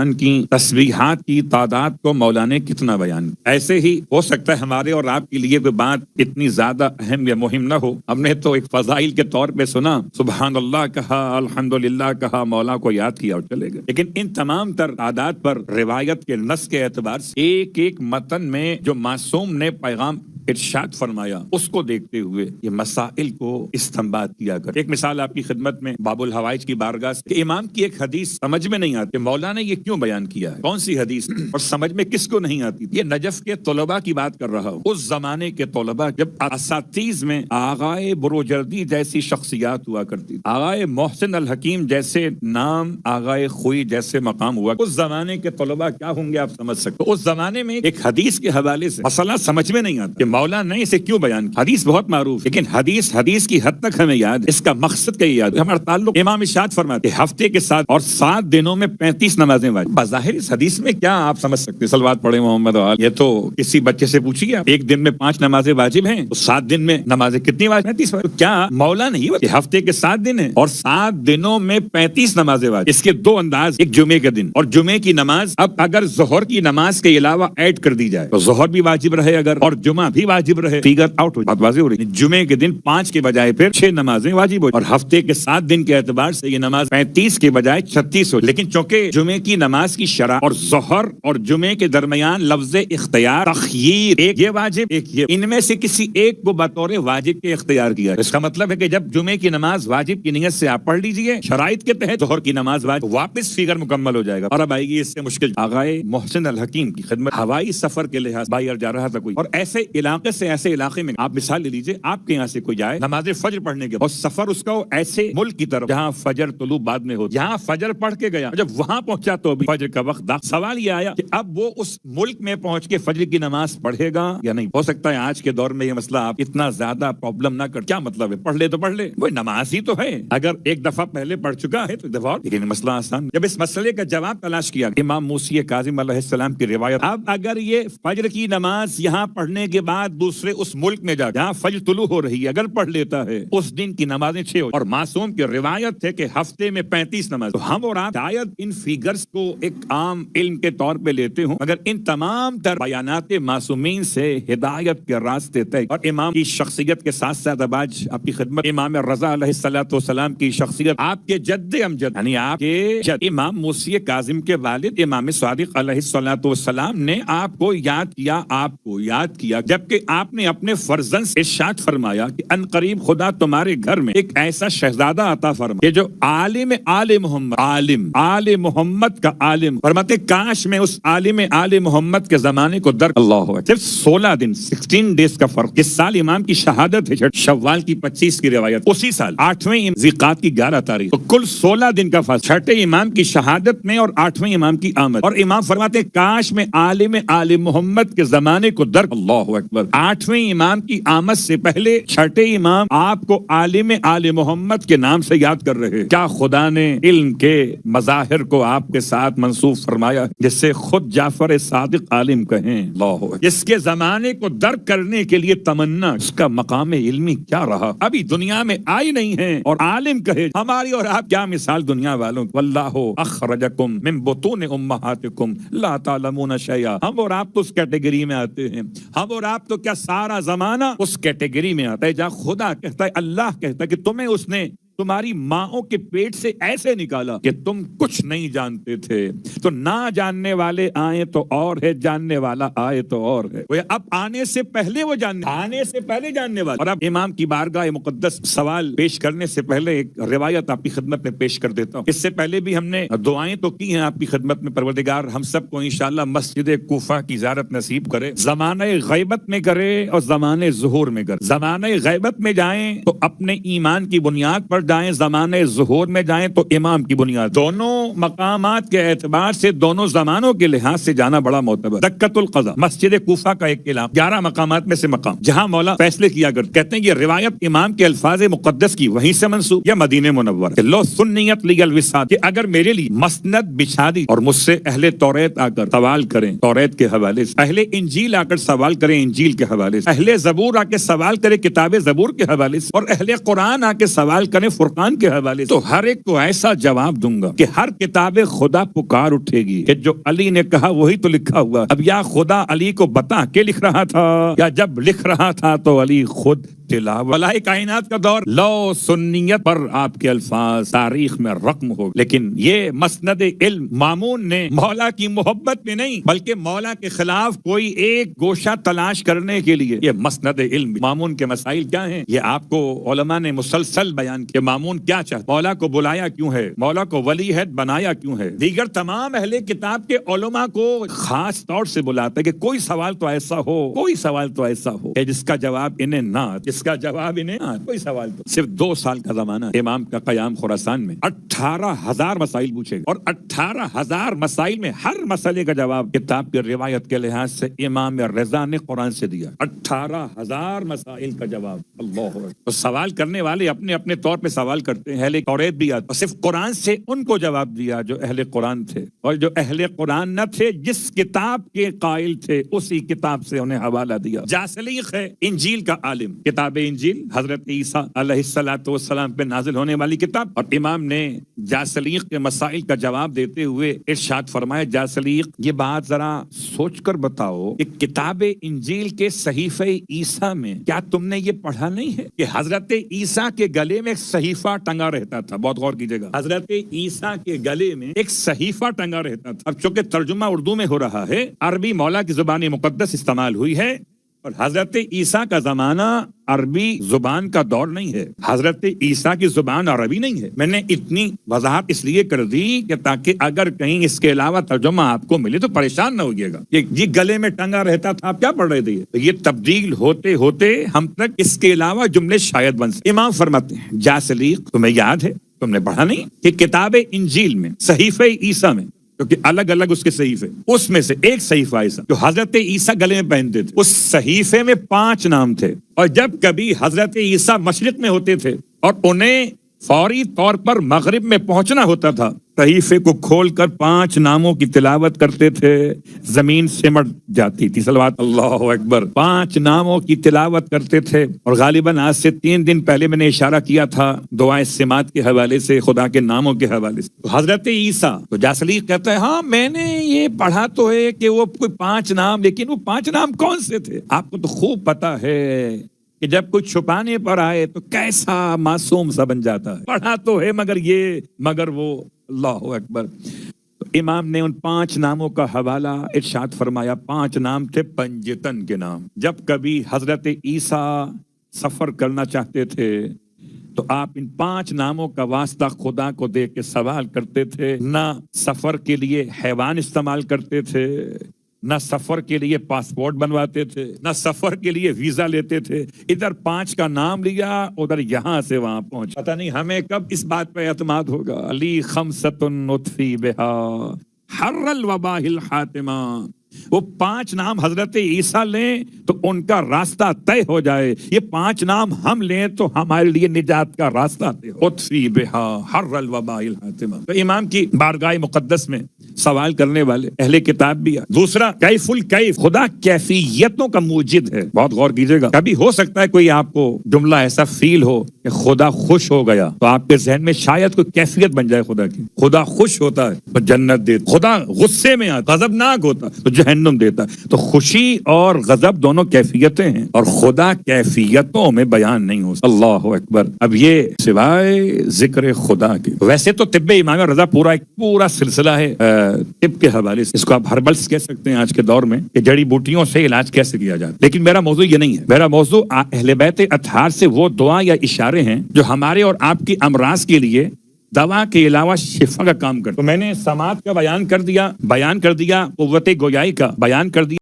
بیان کی، تسبیحات کی تعداد کو مولا نے کتنا بیان کیا۔ ایسے ہی ہو سکتا ہے ہمارے اور آپ کے لیے کوئی بات اتنی زیادہ اہم یا مہم نہ ہو، ہم نے تو ایک فضائل کے طور پہ سنا، سبحان اللہ کہا، الحمدللہ کہا، مولا کو یاد کیا اور چلے گئے، لیکن ان تمام تر تعداد پر روایت کے نص کے اعتبار سے ایک ایک متن میں جو معصوم نے پیغام ارشاد فرمایا اس کو دیکھتے ہوئے یہ مسائل کو استنباط کیا کر۔ ایک مثال آپ کی خدمت میں باب الحوائج کی بارگاہ سے، کہ امام کی ایک حدیث سمجھ میں نہیں آتی، مولا نے یہ کیوں بیان کیا ہے، کون سی حدیث اور سمجھ میں کس کو نہیں آتی۔ یہ نجف کے طلباء کی بات کر رہا ہوں، اس زمانے کے طلباء جب اساتذہ میں آغائے بروجردی جیسی شخصیات ہوا کرتی، آغائے محسن الحکیم جیسے نام، آغائے خوئی جیسے مقام ہوا، اس زمانے کے طلباء کیا ہوں گے آپ سمجھ سکتے۔ اس زمانے میں ایک حدیث کے حوالے سے مسئلہ سمجھ میں نہیں آتا کہ مولا نے اسے کیوں بیان کیا۔ حدیث بہت معروف، لیکن حدیث کی حد تک ہمیں یاد ہے، اس کا مقصد کیا یاد ہے۔ ہمارا تعلق، امام ارشاد فرماتے ہفتے کے ساتھ اور 7 دنوں میں 35 نمازیں واجب۔ بظاہر اس حدیث میں کیا آپ سمجھ سکتے، صلوات پڑھے محمد وآل، یہ تو کسی بچے سے پوچھیے آپ، ایک دن میں 5 نمازیں واجب ہیں تو 7 دن میں نمازیں کتنی واجب؟ 35 واجب۔ کیا مولا نہیں بتا ہفتے کے 7 دن ہیں اور 7 دنوں میں 35 نمازیں واجب؟ اس کے 2 انداز، ایک جمعے کے دن اور جمعے کی نماز، اب اگر ظہر کی نماز کے علاوہ ایڈ کر دی جائے تو ظہر بھی واجب رہے اگر، اور جمعہ بھی واجب رہے، فگر آؤٹ ہو بات واضح ہو رہی ہے۔ جمعے کے دن 5 کے بجائے پھر 6 نمازیں واجب ہو، اور ہفتے کے 7 دن کے اعتبار سے یہ نماز 35 کے بجائے 36 ہو۔ لیکن چونکہ جمعے کی نماز کی شرح اور ظہر اور جمعے کے درمیان لفظ اختیار، تخییر، ایک یہ واجب ایک یہ، ان میں سے کسی ایک کو بطور واجب کے اختیار کیا۔ اس کا مطلب ہے کہ جب جمعے کی نماز واجب کی نیت سے آپ پڑھ لیجئے، شرائط کے تحت ظہر کی نماز واجب، واپس فگر مکمل ہو جائے گا۔ اور اب آئے گی اس سے مشکل، آغائے محسن الحکیم کی خدمت، ہوائی سفر کے لحاظ باہر جا رہا تھا کوئی، اور ایسے علاقے سے ایسے علاقے میں آپ مثال لے لیجئے، آپ کے یہاں سے کوئی جائے نماز فجر پڑھنے کے اور سفر اس کا ایسے ملک کی طرف جہاں فجر طلوع بعد میں ہو، یہاں فجر پڑھ کے گیا، جب وہاں پہنچا تو بھی فجر کا وقت داخل۔ سوال یہ آیا کہ اب وہ اس ملک میں پہنچ کے فجر کی نماز پڑھے گا یا نہیں؟ ہو سکتا ہے آج کے دور میں یہ مسئلہ آپ اتنا زیادہ پرابلم نہ کر، کیا مطلب ہے پڑھ لے تو پڑھ لے، وہ نماز ہی تو ہے، اگر ایک دفعہ پہلے پڑھ چکا ہے تو ایک دفعہ، لیکن مسئلہ آسان۔ جب اس مسئلے کا جواب تلاش کیا امام موسی کاظم علیہ السلام کی روایت، اب اگر یہ فجر کی نماز یہاں پڑھنے کے بعد دوسرے اس ملک میں جا جہاں فجر طلوع ہو رہی ہے اگر پڑھ لیتا ہے، اس دن کی نمازیں 6 ہو، اور معصوم کی روایت ہے کہ ہفتے میں 35 نماز، تو ہم اور آپ شاید ان فیگرز کو ایک عام علم کے طور پہ لیتے ہوں، مگر ان تمام تر بیانات معصومین سے ہدایت کے راستے طے۔ اور امام کی شخصیت کے ساتھ ساتھ اب آج آپ کی خدمت امام رضا علیہ السلام کی شخصیت، آپ کے جد امجد یعنی آپ کے جد امام موسی کاظم کے والد امام صادق علیہ السلام نے آپ کو یاد کیا، جبکہ آپ نے اپنے فرزند سے ارشاد فرمایا کہ ان قریب خدا تمہارے گھر میں ایک ایسا شہزادہ عطا فرما کہ جو عالم آل محمد کا عالم، فرماتے کاش میں اس عالم آل محمد کے زمانے کو درک۔ اللہ صرف 16 دن 16 ڈیز کا فرق، اس سال امام کی شہادت ہے شوال کی 25 کی روایت، اسی سال 8ویں ذیقعدہ کی 11 تاریخ، تو کل 16 دن کا فرق، 6 امام کی شہادت میں اور 8ویں امام کی آمد، اور امام فرماتے کاش میں عالم آل محمد کے زمانے کو درک۔ اللہ اکبر، 8ویں امام کی آمد سے پہلے 6 امام آپ کو عالم آل محمد کے نام سے یاد کر رہے۔ کیا خدا نے علم کے مظاہر کو آپ کے ساتھ منسوب فرمایا، جس سے خود جعفر صادق عالم کہیں؟ اللہ، اس کے زمانے کو درک کرنے کے لیے تمنا، اس کا مقام علمی کیا رہا، ابھی دنیا میں آئی نہیں ہے اور عالم کہے۔ ہماری اور آپ کیا مثال دنیا والوں، واللہ اخرجکم من بطون امہاتکم لا تعلمون شیئا، ہم اور آپ تو اس کیٹیگری میں آتے ہیں، ہم اور آپ تو کیا سارا زمانہ اس کیٹیگری میں آتا ہے جہاں خدا کہتا ہے، اللہ کہتا ہے کہ تمہیں اس نے تمہاری ماں کے پیٹ سے ایسے نکالا کہ تم کچھ نہیں جانتے تھے، تو نہ جاننے والے آئے تو اور ہے، جاننے والا آئے تو اور ہے، وہ اب آنے سے پہلے وہ آنے سے پہلے جاننے والا۔ اور اب امام کی بارگاہ مقدس سوال پیش کرنے سے پہلے ایک روایت آپ کی خدمت میں پیش کر دیتا ہوں۔ اس سے پہلے بھی ہم نے دعائیں تو کی ہیں آپ کی خدمت میں، پروردگار ہم سب کو انشاءاللہ مسجد کوفہ کی زیارت نصیب کرے، زمانہ غیبت میں کرے اور زمانہ ظہور میں کرے۔ زمانہ غیبت میں جائیں تو اپنے ایمان کی بنیاد پر جائیں، زمانے ظہور میں جائیں تو امام کی بنیاد، دونوں مقامات کے اعتبار سے دونوں زمانوں کے لحاظ سے جانا بڑا معتبر۔ دکۃ القضا مسجد کوفہ کا ایک علاقہ، 11 مقامات میں سے مقام جہاں مولا فیصلے کیا کرتے، کہتے ہیں یہ روایت امام کے الفاظ مقدس کی وہیں سے منسوب یا مدینہ منور، لو سنیت لی الوساد، کہ اگر میرے لیے مسند بچھا دی اور مجھ سے اہل توریت آ کر سوال کریں توریت کے حوالے سے، اہل انجیل آ کر سوال کریں انجیل کے حوالے سے، اہل زبور آ کے سوال کریں کتاب زبور کے حوالے سے، اور اہل قرآن آ کے سوال کریں فرقان کے حوالے سے، تو ہر ایک کو ایسا جواب دوں گا کہ ہر کتاب خدا پکار اٹھے گی کہ جو علی نے کہا وہی تو لکھا ہوا۔ اب یا خدا علی کو بتا کے لکھ رہا تھا، یا جب لکھ رہا تھا تو علی خود ولائی کائنات کا دور، لو سنیت پر آپ کے الفاظ تاریخ میں رقم ہو، لیکن یہ مسند علم مامون نے مولا کی محبت میں نہیں بلکہ مولا کے خلاف کوئی ایک گوشہ تلاش کرنے کے لیے، یہ مسند علم مامون کے مسائل کیا ہیں یہ آپ کو علماء نے مسلسل بیان کیا۔ مامون کیا چاہتا، مولا کو بلایا کیوں ہے، مولا کو ولی عہد بنایا کیوں ہے، دیگر تمام اہل کتاب کے علماء کو خاص طور سے بلاتا ہے کہ کوئی سوال تو ایسا ہو، کوئی سوال تو ایسا ہو کہ جس کا جواب انہیں نہ، جس کا جواب انہیں کوئی سوال تو۔ صرف 2 سال کا زمانہ امام کا قیام خراسان میں 18,000 مسائل پوچھے گئے، اور 18,000 مسائل میں ہر مسئلے کا جواب کتاب کی روایت کے لحاظ سے امام رضا نے قرآن سے دیا۔ 18,000 مسائل کا جواب، اللہ اکبر۔ سوال کرنے والے اپنے اپنے طور پہ سوال کرتے ہیں، اہل توریت بھی آتے، اور صرف قرآن سے ان کو جواب دیا جو اہل قرآن تھے، اور جو اہل قرآن نہ تھے جس کتاب کے قائل تھے اسی کتاب سے انہیں حوالہ دیا۔ جاسلیق ہے انجیل کا عالم، کتاب انجیل حضرت عیسیٰ علیہ السلام پہ نازل ہونے والی کتاب، اور امام نے جاسلیق کے مسائل کا جواب دیتے ہوئے ارشاد فرمایا، جاسلیق یہ بات ذرا سوچ کر بتاؤ کہ کتاب انجیل کے صحیفہ عیسیٰ میں کیا تم نے یہ پڑھا نہیں ہے کہ حضرت عیسیٰ کے گلے میں ایک صحیفہ ٹنگا رہتا تھا؟ بہت غور کیجئے گا، حضرت عیسیٰ کے گلے میں ایک صحیفہ ٹنگا رہتا تھا۔ اب چونکہ ترجمہ اردو میں ہو رہا ہے، عربی مولا کی زبان مقدس استعمال ہوئی ہے، اور حضرت عیسیٰ کا زمانہ عربی زبان کا دور نہیں ہے، حضرت عیسیٰ کی زبان عربی نہیں ہے۔ میں نے اتنی وضاحت اس لیے کر دی کہ تاکہ اگر کہیں اس کے علاوہ ترجمہ آپ کو ملے تو پریشان نہ ہوئیے گا، یہ گلے میں ٹنگا رہتا تھا، آپ کیا پڑھ رہے تھے؟ یہ تبدیل ہوتے ہوتے ہم تک اس کے علاوہ جملے شاید بن سکتے۔ امام فرماتے ہیں، جاسلیق تمہیں یاد ہے، تم نے پڑھا نہیں کہ کتاب انجیل میں صحیفہ عیسیٰ میں، کیونکہ الگ الگ اس کے صحیفے، اس میں سے ایک صحیفہ ایسا جو حضرت عیسیٰ گلے میں پہنتے تھے، اس صحیفے میں 5 نام تھے، اور جب کبھی حضرت عیسیٰ مشرق میں ہوتے تھے اور انہیں فوری طور پر مغرب میں پہنچنا ہوتا تھا، صحیفے کو کھول کر 5 ناموں کی تلاوت کرتے تھے، زمین سمٹ جاتی تھی۔ صلوات اللہ اکبر۔ 5 ناموں کی تلاوت کرتے تھے، اور غالباً آج سے 3 دن پہلے میں نے اشارہ کیا تھا دعائے سماعت کے حوالے سے، خدا کے ناموں کے حوالے سے۔ تو حضرت عیسیٰ تو جاسلیق کہتا ہے، ہاں میں نے یہ پڑھا تو ہے کہ وہ کوئی 5 نام، لیکن وہ 5 نام کون سے تھے؟ آپ کو تو خوب پتا ہے کہ جب کوئی چھپانے پر آئے تو کیسا معصوم سا بن جاتا ہے، پڑھا تو ہے مگر وہ، اللہ اکبر۔ تو امام نے ان 5 ناموں کا حوالہ ارشاد فرمایا، 5 نام تھے پنجتن کے نام۔ جب کبھی حضرت عیسیٰ سفر کرنا چاہتے تھے تو آپ ان 5 ناموں کا واسطہ خدا کو دے کے سوال کرتے تھے، نہ سفر کے لیے حیوان استعمال کرتے تھے، نہ سفر کے لیے پاسپورٹ بنواتے تھے، نہ سفر کے لیے ویزا لیتے تھے، ادھر 5 کا نام لیا، ادھر یہاں سے وہاں پہنچ۔ پتہ نہیں ہمیں کب اس بات پہ اعتماد ہوگا۔ علی خمسۃ نطفی بہا حر الوباء الحاتمہ، وہ 5 نام حضرت عیسیٰ لیں تو ان کا راستہ طے ہو جائے، یہ 5 نام ہم لیں تو ہمارے لیے نجات کا راستہ طے ہو۔ اطفی بہا حر الوباء الحاتمہ۔ تو امام کی بارگاہ مقدس میں سوال کرنے والے اہل کتاب بھی ہے۔ دوسرا، کیف الکیف، خدا کیفیتوں کا موجد ہے۔ بہت غور کیجئے گا، کبھی ہو سکتا ہے کوئی آپ کو جملہ ایسا فیل ہو کہ خدا خوش ہو گیا، تو آپ کے ذہن میں شاید کوئی کیفیت بن جائے خدا کی۔ خدا خوش ہوتا ہے تو جنت دیتا، خدا غصے میں آتا، غضبناک ہوتا تو جہنم دیتا۔ تو خوشی اور غضب دونوں کیفیتیں ہیں، اور خدا کیفیتوں میں بیان نہیں ہو سکتا۔ اللہ اکبر۔ اب یہ سوائے ذکر خدا کے، ویسے تو طب امام رضا ایک پورا سلسلہ ہے طب کے حوالے سے، اس کو آپ ہربلس کہہ سکتے ہیں آج کے دور میں، کہ جڑی بوٹیوں سے علاج کیسے کیا جاتا ہے۔ لیکن میرا موضوع یہ نہیں ہے، میرا موضوع اہل بیت اطہار سے وہ دعا یا اشارے ہیں جو ہمارے اور آپ کی امراض کے لیے دوا کے علاوہ شفا کا کام کرتے۔ تو میں نے سماعت کا بیان کر دیا، قوت گویائی کا بیان کر دیا۔